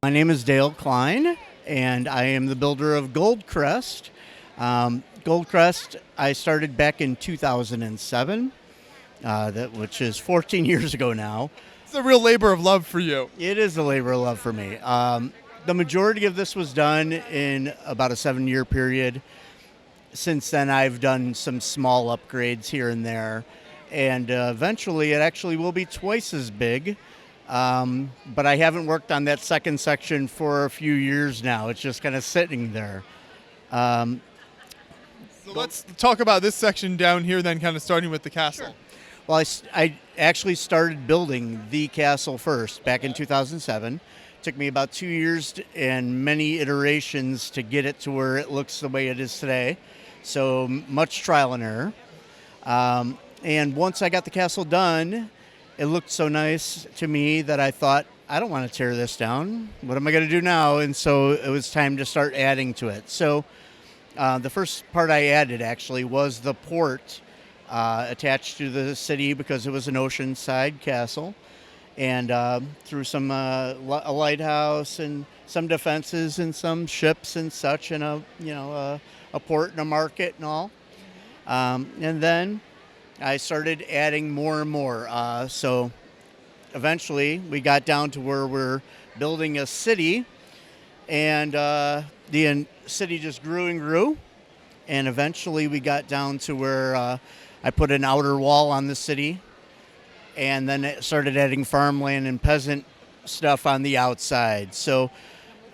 My name is Dale Klein, and I am the builder of Goldcrest. Goldcrest, I started back in 2007, which is 14 years ago now. It's a real labor of love for you. It is a labor of love for me. The majority of this was done in about a 7-year period. Since then, I've done some small upgrades here and there, and eventually it actually will be twice as big. But I haven't worked on that second section for a few years now. It's just kind of sitting there. So let's talk about this section down here then, kind of starting with the castle. Sure. Well, I actually started building the castle first back in 2007. Took me about 2 years and many iterations to get it to where it looks the way it is today. So much trial and error. And once I got the castle done, it looked so nice to me that I thought, I don't want to tear this down. What am I going to do now? And so it was time to start adding to it. So the first part I added actually was the port attached to the city because it was an oceanside castle. And through some a lighthouse and some defenses and some ships and such, and a port and a market and all. And then I started adding more and more. So eventually we got down to where we're building a city, and the city just grew and grew. And eventually we got down to where I put an outer wall on the city, and then it started adding farmland and peasant stuff on the outside. So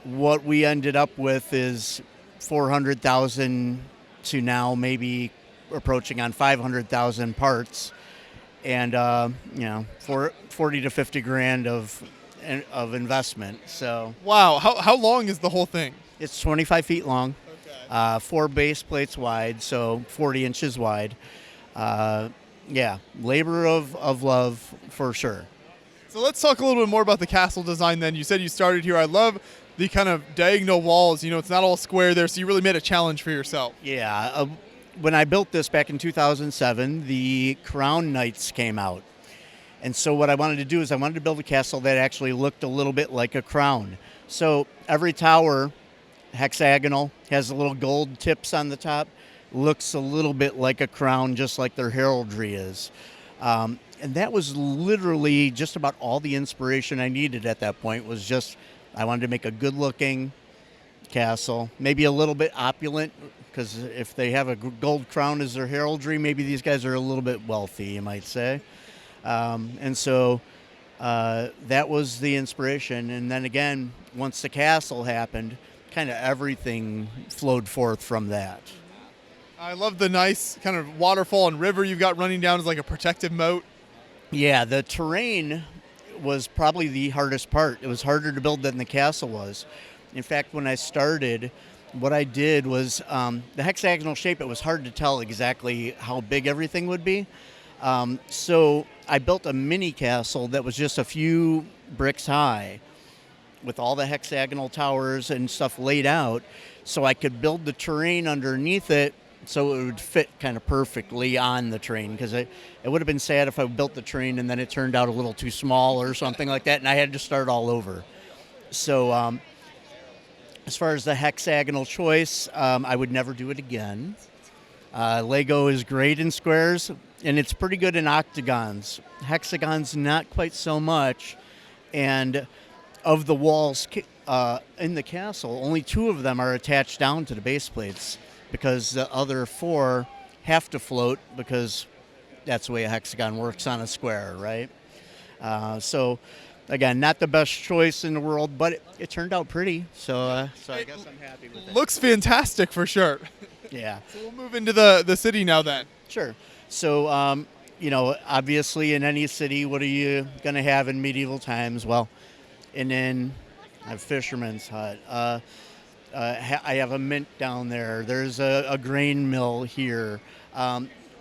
what we ended up with is 400,000 to now maybe approaching on 500,000 parts, and 40 to 50 grand of investment. So Wow, how long is the whole thing? it's 25 feet long, Okay. 4 base plates wide, so 40 inches wide. Labor of love for sure. So let's talk a little bit more about the castle design then. You said you started here. I love the kind of diagonal walls. It's not all square there, so you really made a challenge for yourself. Yeah, when I built this back in 2007, the Crown Knights came out. And so what I wanted to do is I wanted to build a castle that actually looked a little bit like a crown. So every tower, hexagonal, has the little gold tips on the top, looks a little bit like a crown, just like their heraldry is. And that was literally just about all the inspiration I needed at that point. Was just I wanted to make a good-looking castle, maybe a little bit opulent, because if they have a gold crown as their heraldry, maybe these guys are a little bit wealthy, you might say. And so that was the inspiration. And then again, once the castle happened, kind of everything flowed forth from that. I love the nice kind of waterfall and river you've got running down as like a protective moat. Yeah, the terrain was probably the hardest part. It was harder to build than the castle was. In fact, when I started, what I did was the hexagonal shape, it was hard to tell exactly how big everything would be. So I built a mini castle that was just a few bricks high with all the hexagonal towers and stuff laid out, so I could build the terrain underneath it so it would fit kind of perfectly on the terrain, because it would have been sad if I built the terrain and then it turned out a little too small or something like that, and I had to start all over. So as far as the hexagonal choice, I would never do it again. Lego is great in squares, and it's pretty good in octagons. Hexagons, not quite so much. And of the walls in the castle, only 2 of them are attached down to the base plates, because the other 4 have to float, because that's the way a hexagon works on a square, right? So again, not the best choice in the world, but it turned out pretty. So I guess I'm happy with it. Looks fantastic for sure. Yeah. So we'll move into the city now then. Sure. So, obviously in any city, what are you going to have in medieval times? Well, an inn, a fisherman's hut. I have a mint down there. There's a grain mill here.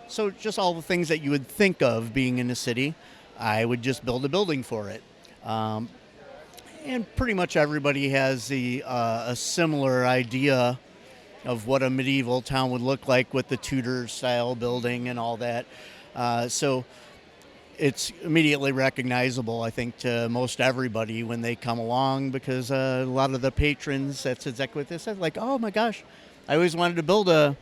So just all the things that you would think of being in a city, I would just build a building for it. And pretty much everybody has a similar idea of what a medieval town would look like with the Tudor style building and all that. So it's immediately recognizable, I think, to most everybody when they come along, because a lot of the patrons, that's exactly what they said. Like, oh my gosh, I always wanted to build a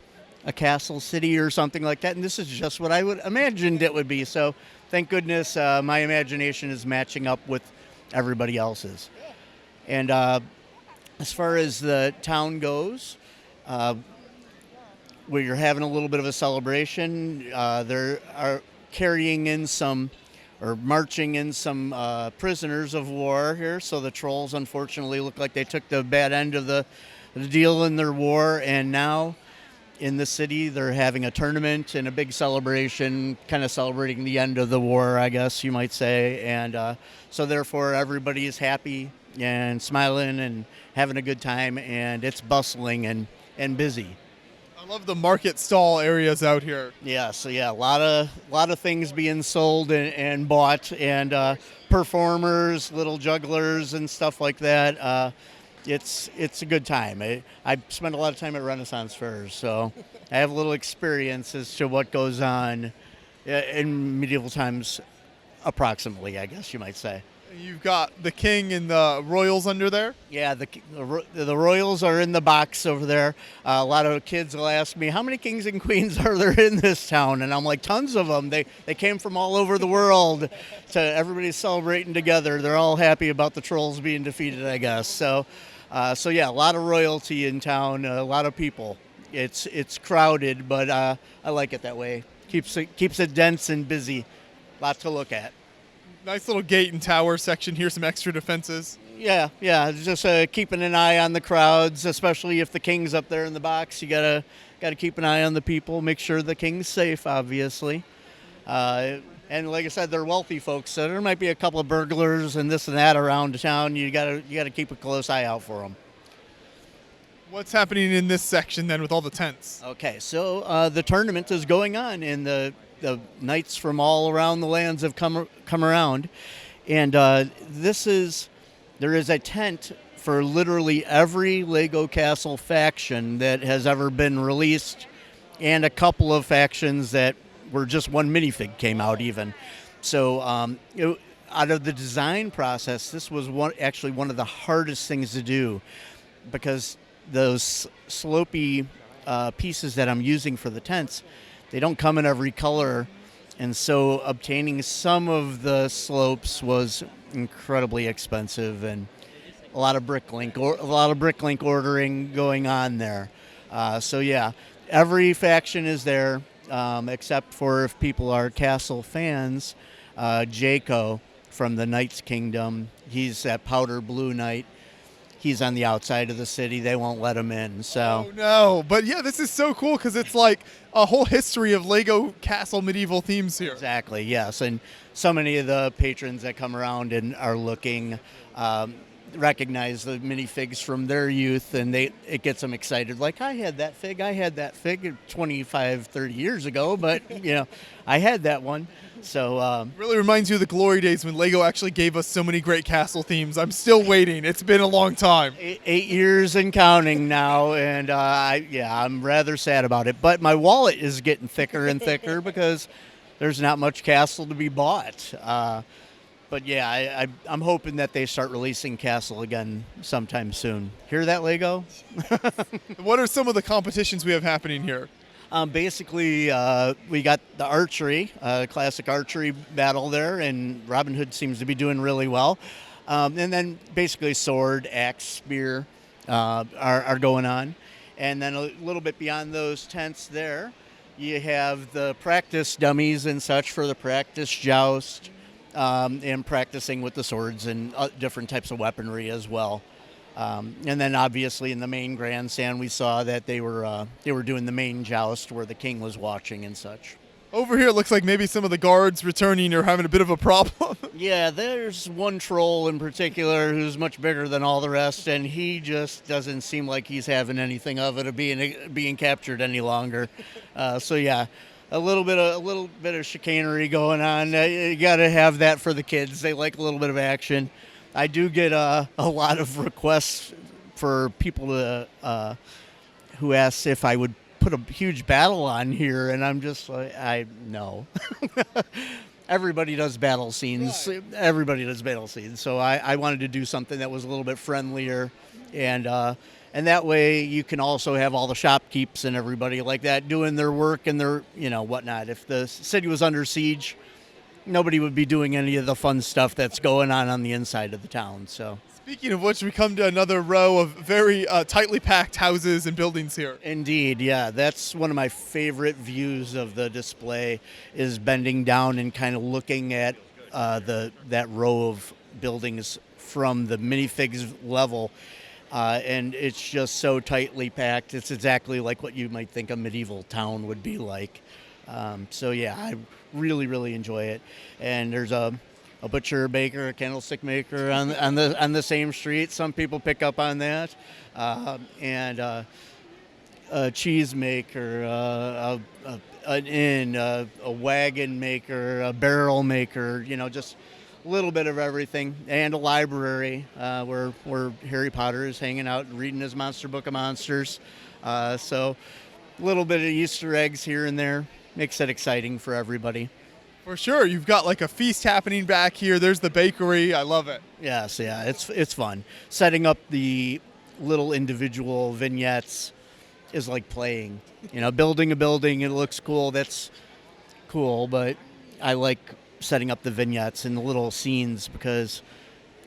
castle city or something like that, and this is just what I would imagined it would be. So thank goodness my imagination is matching up with everybody else's. And as far as the town goes, we're having a little bit of a celebration. There are carrying in some, or marching in some prisoners of war here. So the trolls, unfortunately, look like they took the bad end of the deal in their war, and now in the city they're having a tournament and a big celebration, kind of celebrating the end of the war, I guess you might say. And so therefore everybody is happy and smiling and having a good time, and it's bustling and busy. I love the market stall areas out here. Yeah, so yeah, a lot of things being sold and bought, and performers, little jugglers and stuff like that. It's a good time. I spend a lot of time at Renaissance fairs, so I have a little experience as to what goes on in medieval times, approximately, I guess you might say. You've got the king and the royals under there. Yeah, the royals are in the box over there. A lot of kids will ask me, how many kings and queens are there in this town? And I'm like, tons of them. They came from all over the world. To everybody's celebrating together. They're all happy about the trolls being defeated, I guess. So yeah, a lot of royalty in town, a lot of people. It's crowded, but I like it that way. Keeps it dense and busy. Lot to look at. Nice little gate and tower section here, some extra defenses. Yeah, just keeping an eye on the crowds, especially if the king's up there in the box. You gotta keep an eye on the people, make sure the king's safe, obviously. And like I said, they're wealthy folks, so there might be a couple of burglars and this and that around town. You gotta keep a close eye out for them. What's happening in this section then with all the tents? Okay, so the tournament is going on, and the knights from all around the lands have come around, and there is a tent for literally every Lego Castle faction that has ever been released, and a couple of factions that were just one minifig came out even. So out of the design process, this was actually one of the hardest things to do, because those slopey pieces that I'm using for the tents, they don't come in every color, and so obtaining some of the slopes was incredibly expensive, and a lot of bricklink ordering going on there. So yeah, every faction is there, except for if people are castle fans. Jayco from the Knight's Kingdom, he's that powder blue knight. He's on the outside of the city. They won't let him in. So. Oh no! But yeah, this is so cool because it's like a whole history of Lego Castle medieval themes here. Exactly. Yes, and so many of the patrons that come around and are looking recognize the minifigs from their youth, and it gets them excited. Like, I had that fig 25, 30 years ago, but I had that one. So really reminds you of the glory days when Lego actually gave us so many great castle themes. I'm still waiting. It's been a long time. 8 years and counting now, and I'm rather sad about it. But my wallet is getting thicker and thicker because there's not much castle to be bought. But yeah, I'm hoping that they start releasing Castle again sometime soon. Hear that, Lego? What are some of the competitions we have happening here? Basically, we got the archery, classic archery battle there, and Robin Hood seems to be doing really well. And then basically sword, axe, spear are going on. And then a little bit beyond those tents there, you have the practice dummies and such for the practice joust, and practicing with the swords and different types of weaponry as well. And then obviously in the main grandstand, we saw that they were doing the main joust where the king was watching and such. Over here, it looks like maybe some of the guards returning are having a bit of a problem. Yeah, there's one troll in particular who's much bigger than all the rest, and he just doesn't seem like he's having anything of it, of being captured any longer. So yeah, a little bit of chicanery going on. You got to have that for the kids. They like a little bit of action. I do get a lot of requests for people who ask if I would put a huge battle on here, and I'm just like, no. everybody does battle scenes. Right. Everybody does battle scenes. So I wanted to do something that was a little bit friendlier, and that way you can also have all the shopkeepers and everybody like that doing their work and their whatnot. If the city was under siege, nobody would be doing any of the fun stuff that's going on the inside of the town. So. Speaking of which, we come to another row of very tightly packed houses and buildings here. Indeed, yeah. That's one of my favorite views of the display is bending down and kind of looking at that row of buildings from the Minifigs level. And it's just so tightly packed. It's exactly like what you might think a medieval town would be like. So yeah, I really, really enjoy it. And there's a butcher, baker, a candlestick maker on the same street. Some people pick up on that, and a cheese maker, an inn, a wagon maker, a barrel maker. Just a little bit of everything, and a library where Harry Potter is hanging out and reading his Monster Book of Monsters. So a little bit of Easter eggs here and there makes it exciting for everybody. For sure. You've got like a feast happening back here. There's the bakery. I love it. Yes, yeah, it's fun. Setting up the little individual vignettes is like playing. Building a building, it looks cool. That's cool, but I like setting up the vignettes and the little scenes because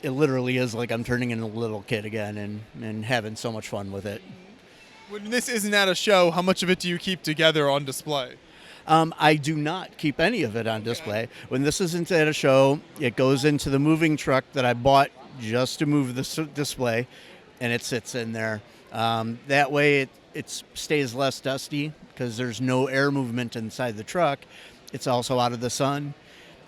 it literally is like I'm turning into a little kid again and having so much fun with it. When this isn't at a show, how much of it do you keep together on display? I do not keep any of it on display. When this isn't at a show, it goes into the moving truck that I bought just to move the display, and it sits in there. That way it stays less dusty because there's no air movement inside the truck. It's also out of the sun.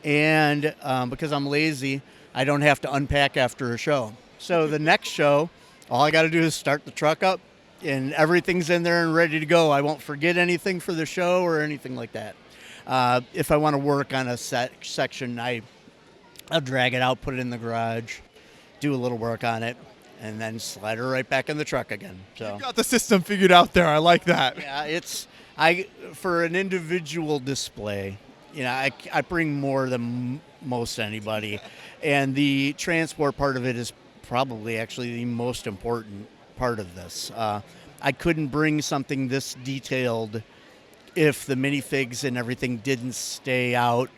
And because I'm lazy, I don't have to unpack after a show. So the next show, all I got to do is start the truck up, and everything's in there and ready to go. I won't forget anything for the show or anything like that. If I want to work on a section, I'll drag it out, put it in the garage, do a little work on it, and then slide her right back in the truck again. So You've got the system figured out there. I like that. Yeah, for an individual display, I bring more than most anybody, and the transport part of it is probably actually the most important part of this. I couldn't bring something this detailed if the minifigs and everything didn't stay out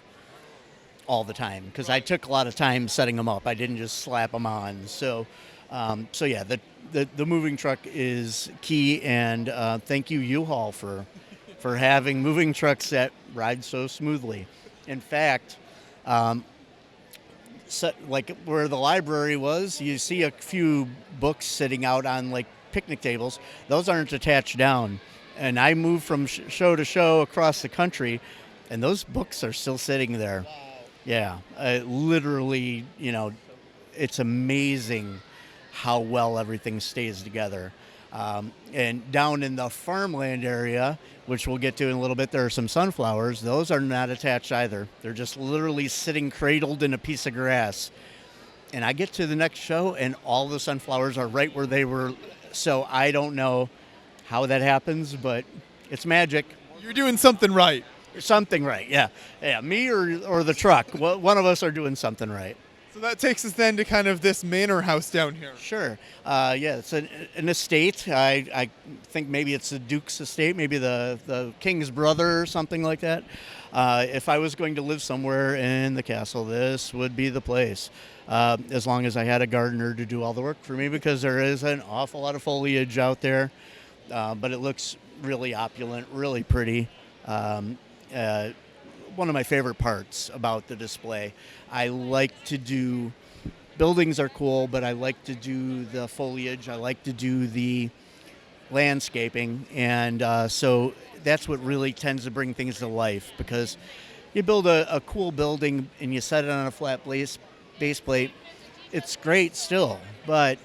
all the time, because I took a lot of time setting them up. I didn't just slap them on. So yeah, the moving truck is key, and thank you U-Haul for having moving trucks that ride so smoothly. In fact, like where the library was, you see a few books sitting out on like picnic tables. Those aren't attached down. And I moved from show to show across the country, and those books are still sitting there. Wow. Yeah, literally, it's amazing how well everything stays together. And down in the farmland area, which we'll get to in a little bit, there are some sunflowers. Those are not attached either. They're just literally sitting cradled in a piece of grass. And I get to the next show, and all the sunflowers are right where they were. So I don't know how that happens, but it's magic. You're doing something right. Something right, yeah. Yeah, me or the truck. One of us are doing something right. So that takes us then to kind of this manor house down here. Sure. Yeah, it's an estate. I think maybe it's the Duke's estate, maybe the king's brother or something like that. If I was going to live somewhere in the castle, this would be the place. As long as I had a gardener to do all the work for me, because there is an awful lot of foliage out there. But it looks really opulent, really pretty. One of my favorite parts about the display. I like to do, buildings are cool, but I like to do the foliage. I like to do the landscaping. And so that's what really tends to bring things to life, because you build a cool building and you set it on a flat base plate. It's great still, but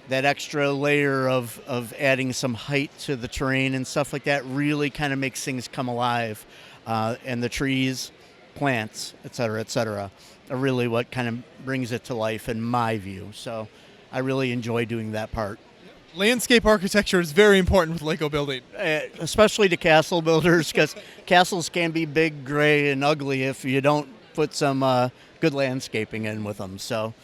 that extra layer of adding some height to the terrain and stuff like that really kind of makes things come alive. And the trees, plants, et cetera, are really what kind of brings it to life in my view. So I really enjoy doing that part. Landscape architecture is very important with Lego building. Especially to castle builders, because castles can be big, gray, and ugly if you don't put some good landscaping in with them. So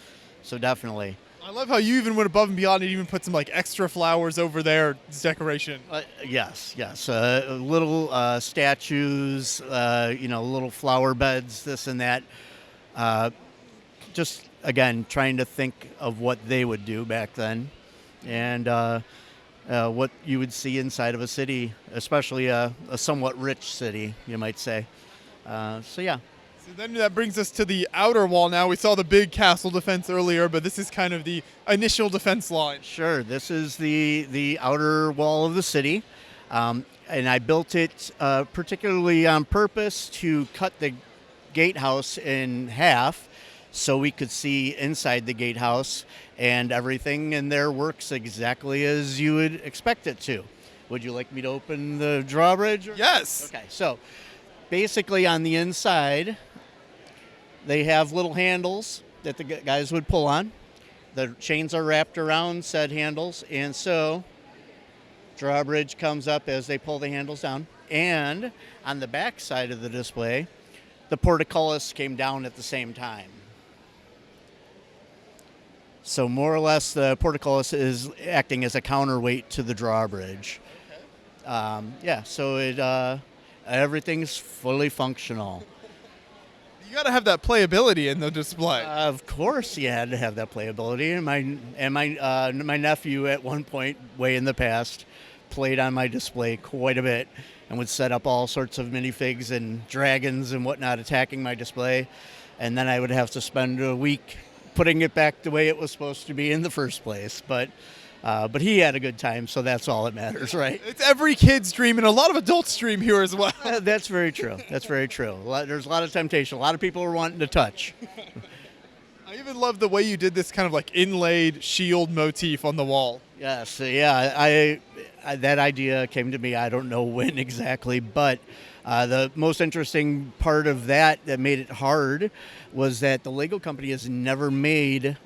definitely. I love how you even went above and beyond and even put some like extra flowers over there as decoration. Yes. Little statues, little flower beds, this and that. Just, again, trying to think of what they would do back then and what you would see inside of a city, especially a somewhat rich city, you might say. Yeah. So then that brings us to the outer wall now. We saw the big castle defense earlier, but this is kind of the initial defense line. Sure. This is the outer wall of the city. And I built it particularly on purpose to cut the gatehouse in half so we could see inside the gatehouse, and everything in there works exactly as you would expect it to. Would you like me to open the drawbridge? Yes. Okay. So basically on the inside, they have little handles that the guys would pull on. The chains are wrapped around said handles, and so drawbridge comes up as they pull the handles down. And on the back side of the display, the portcullis came down at the same time. So more or less, the portcullis is acting as a counterweight to the drawbridge. So everything's fully functional. You got to have that playability in the display. Of course, you had to have that playability. And my nephew at one point, way in the past, played on my display quite a bit and would set up all sorts of minifigs and dragons and whatnot attacking my display, and then I would have to spend a week putting it back the way it was supposed to be in the first place. But he had a good time, so that's all that matters, right? It's every kid's dream, and a lot of adults' dream here as well. That's very true. There's a lot of temptation. A lot of people are wanting to touch. I even love the way you did this kind of like inlaid shield motif on the wall. Yes, yeah. I that idea came to me. I don't know when exactly, but the most interesting part of that made it hard was that the Lego company has never made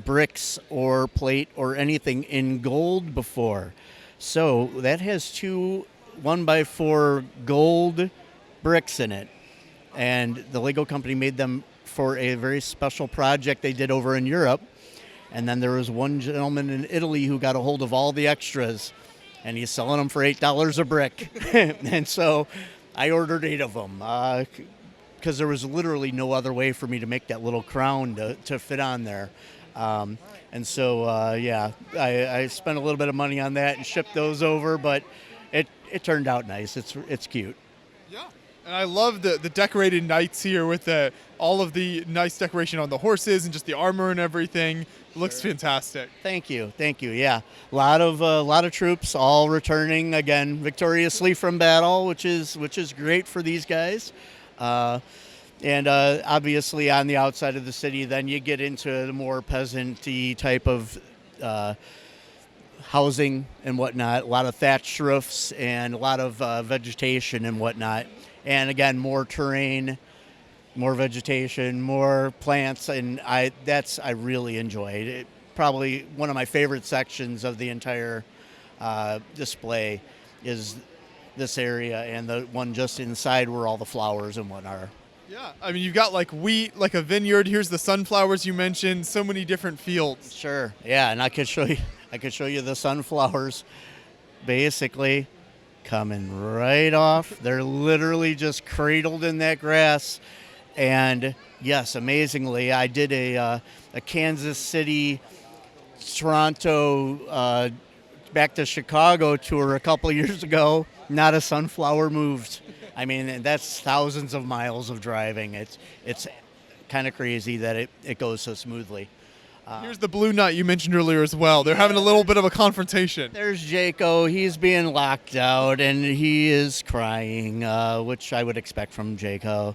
bricks or plate or anything in gold before. So that has two 1x4 gold bricks in it. And the Lego company made them for a very special project they did over in Europe. And then there was one gentleman in Italy who got a hold of all the extras, and he's selling them for $8 a brick. And so I ordered 8 of them because there was literally no other way for me to make that little crown to fit on there. I spent a little bit of money on that and shipped those over, but it turned out nice. It's cute. Yeah. And I love the decorated knights here with all of the nice decoration on the horses and just the armor and everything. It looks fantastic. Thank you. Yeah, a lot of troops all returning again victoriously from battle, which is great for these guys. And obviously on the outside of the city, then you get into the more peasant-y type of housing and whatnot. A lot of thatched roofs and a lot of vegetation and whatnot. And again, more terrain, more vegetation, more plants, and I really enjoyed it. Probably one of my favorite sections of the entire display is this area, and the one just inside where all the flowers and whatnot are. Yeah, I mean, you've got like wheat, like a vineyard. Here's the sunflowers you mentioned. So many different fields. Sure. Yeah, and I could show you the sunflowers, basically coming right off. They're literally just cradled in that grass. And yes, amazingly, I did a Kansas City, Toronto, back to Chicago tour a couple years ago. Not a sunflower moved. I mean, that's thousands of miles of driving. It's kind of crazy that it goes so smoothly. Here's the blue knight you mentioned earlier as well. They're having a little bit of a confrontation. There's Jayco. He's being locked out, and he is crying, which I would expect from Jayco.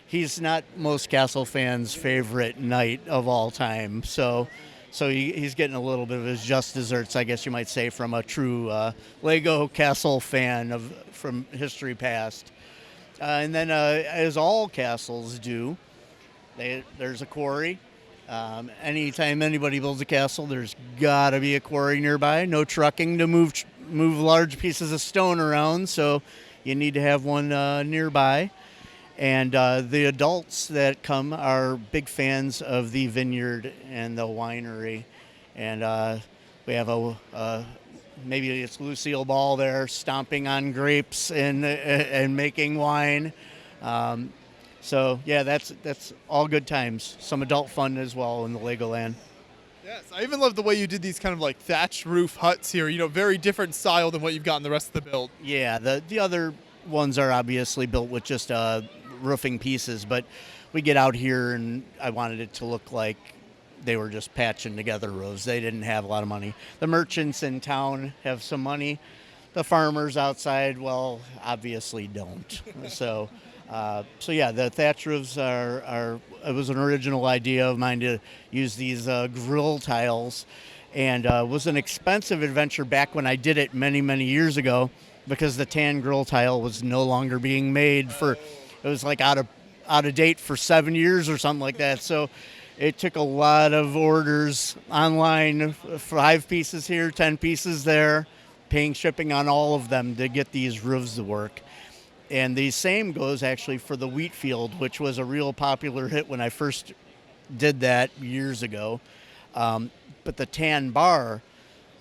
He's not most Castle fans' favorite knight of all time, so he's getting a little bit of his just desserts, I guess you might say, from a true Lego Castle fan from history past. And then, as all castles do, there's a quarry. Anytime anybody builds a castle, there's got to be a quarry nearby. No trucking to move large pieces of stone around, so you need to have one nearby. And the adults that come are big fans of the vineyard and the winery. And we have maybe it's Lucille Ball there stomping on grapes and making wine. So yeah, that's all good times. Some adult fun as well in the Legoland. Yes, I even love the way you did these kind of like thatch roof huts here. Very different style than what you've got in the rest of the build. Yeah, the other ones are obviously built with just roofing pieces, but we get out here and I wanted it to look like they were just patching together roofs. They didn't have a lot of money. The merchants in town have some money. The farmers outside, well, obviously don't. So yeah, the thatch roofs are. It was an original idea of mine to use these grill tiles, and was an expensive adventure back when I did it many years ago, because the tan grill tile was no longer being made for. It was like out of date for 7 years or something like that. So it took a lot of orders online, 5 pieces here, 10 pieces there, paying shipping on all of them to get these roofs to work. And the same goes actually for the wheat field, which was a real popular hit when I first did that years ago. But the tan bar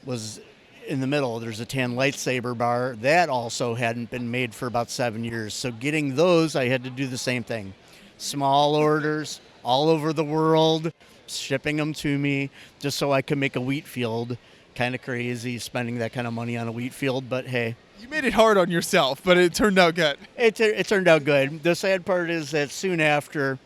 was in the middle. There's a tan lightsaber bar. That also hadn't been made for about 7 years. So getting those, I had to do the same thing. Small orders all over the world, shipping them to me just so I could make a wheat field. Kind of crazy spending that kind of money on a wheat field, but hey. You made it hard on yourself, but it turned out good. It turned out good. The sad part is that soon after,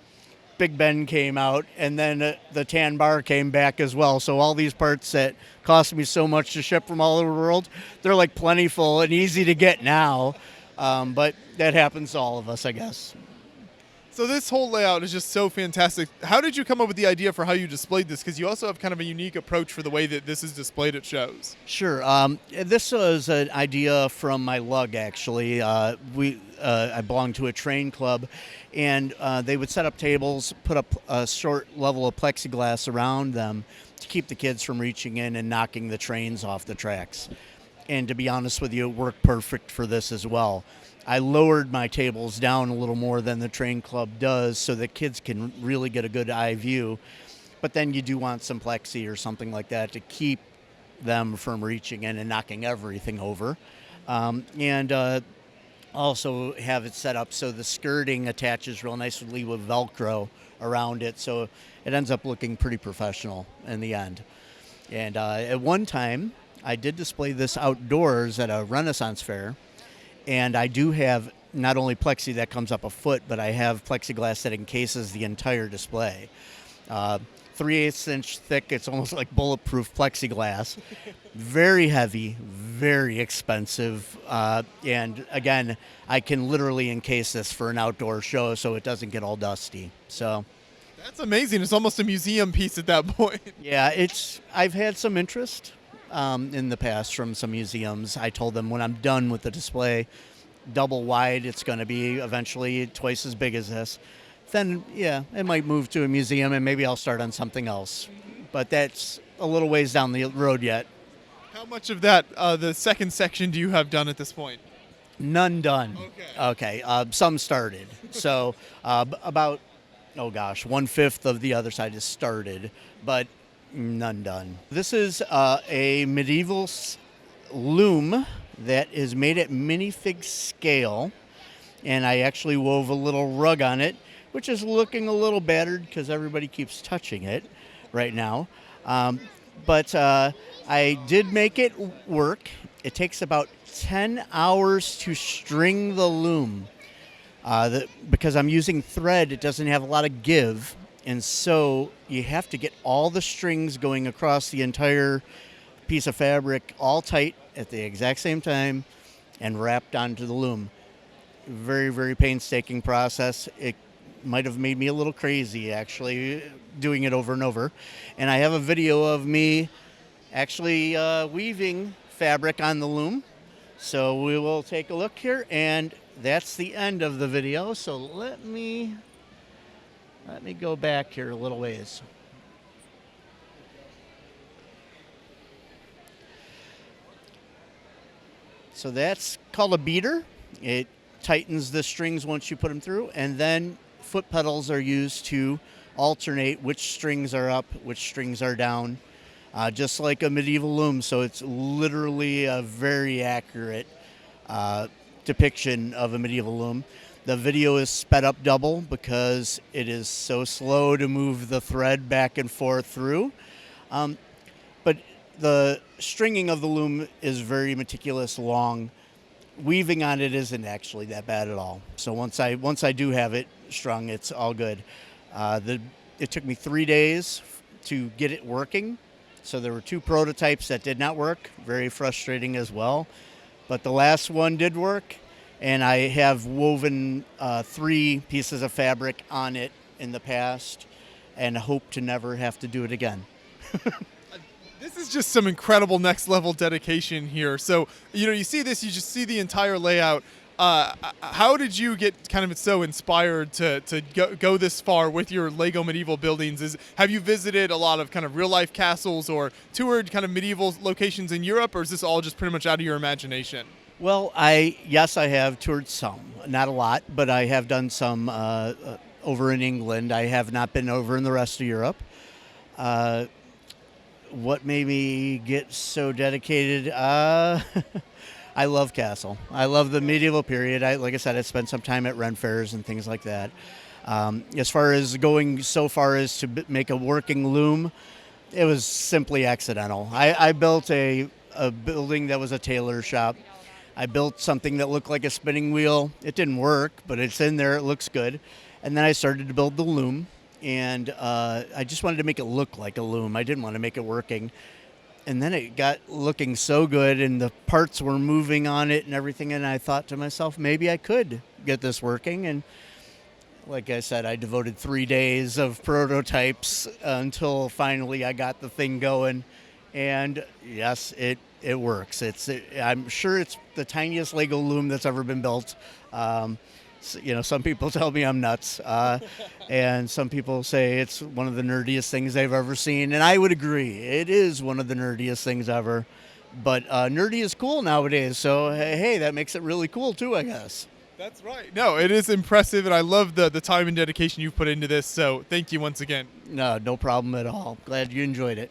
Big Ben came out, and then the tan bar came back as well. So all these parts that cost me so much to ship from all over the world, they're like plentiful and easy to get now. But that happens to all of us, I guess. So this whole layout is just so fantastic. How did you come up with the idea for how you displayed this? Because you also have kind of a unique approach for the way that this is displayed at shows. Sure. This was an idea from my lug, actually. I belonged to a train club, and they would set up tables, put up a short level of plexiglass around them to keep the kids from reaching in and knocking the trains off the tracks. And to be honest with you, it worked perfect for this as well. I lowered my tables down a little more than the train club does so that kids can really get a good eye view. But then you do want some plexi or something like that to keep them from reaching in and knocking everything over. And also have it set up so the skirting attaches real nicely with Velcro around it, so it ends up looking pretty professional in the end. And at one time, I did display this outdoors at a Renaissance fair. And I do have not only plexi that comes up a foot, but I have plexiglass that encases the entire display. 3/8 inch thick, it's almost like bulletproof plexiglass. Very heavy, very expensive. And again, I can literally encase this for an outdoor show so it doesn't get all dusty. So that's amazing. It's almost a museum piece at that point. Yeah, I've had some interest in the past from some museums. I told them when I'm done with the display, double wide, it's going to be eventually twice as big as this. Then, yeah, it might move to a museum and maybe I'll start on something else. But that's a little ways down the road yet. How much of that, the second section, do you have done at this point? None done. Okay. Some started. So about, 1/5 of the other side is started, but none done. This is a medieval loom that is made at minifig scale, and I actually wove a little rug on it, which is looking a little battered because everybody keeps touching it right now. But I did make it work. It takes about 10 hours to string the loom. Because I'm using thread, it doesn't have a lot of give. And so you have to get all the strings going across the entire piece of fabric all tight at the exact same time and wrapped onto the loom. Very, very painstaking process. It might have made me a little crazy, actually, doing it over and over. And I have a video of me actually weaving fabric on the loom. So we will take a look here, and that's the end of the video. So let me go back here a little ways. So that's called a beater. It tightens the strings once you put them through, and then foot pedals are used to alternate which strings are up, which strings are down, just like a medieval loom. So it's literally a very accurate depiction of a medieval loom. The video is sped up double because it is so slow to move the thread back and forth through. But the stringing of the loom is very meticulous, long. Weaving on it isn't actually that bad at all. So once I do have it strung, it's all good. It took me 3 days to get it working. So there were 2 prototypes that did not work, very frustrating as well. But the last one did work, and I have woven 3 pieces of fabric on it in the past and hope to never have to do it again. This is just some incredible next level dedication here. So, you see this, you just see the entire layout. How did you get kind of so inspired to go this far with your Lego medieval buildings? Have you visited a lot of kind of real life castles or toured kind of medieval locations in Europe, or is this all just pretty much out of your imagination? Well, I have toured some, not a lot, but I have done some over in England. I have not been over in the rest of Europe. What made me get so dedicated? I love castle. I love the medieval period. Like I said, I spent some time at Ren fairs and things like that. As far as going so far as to make a working loom, it was simply accidental. I built a building that was a tailor shop. I built something that looked like a spinning wheel. It didn't work, but it's in there. It looks good. And then I started to build the loom, and I just wanted to make it look like a loom. I didn't want to make it working. And then it got looking so good, and the parts were moving on it and everything, and I thought to myself, maybe I could get this working. And like I said, I devoted 3 days of prototypes until finally I got the thing going. And yes, it works. I'm sure it's the tiniest Lego loom that's ever been built. Some people tell me I'm nuts, and some people say it's one of the nerdiest things they've ever seen, and I would agree. It is one of the nerdiest things ever, but nerdy is cool nowadays, so hey, that makes it really cool too, I guess. That's right. No, it is impressive, and I love the time and dedication you've put into this, so thank you once again. No problem at all. Glad you enjoyed it.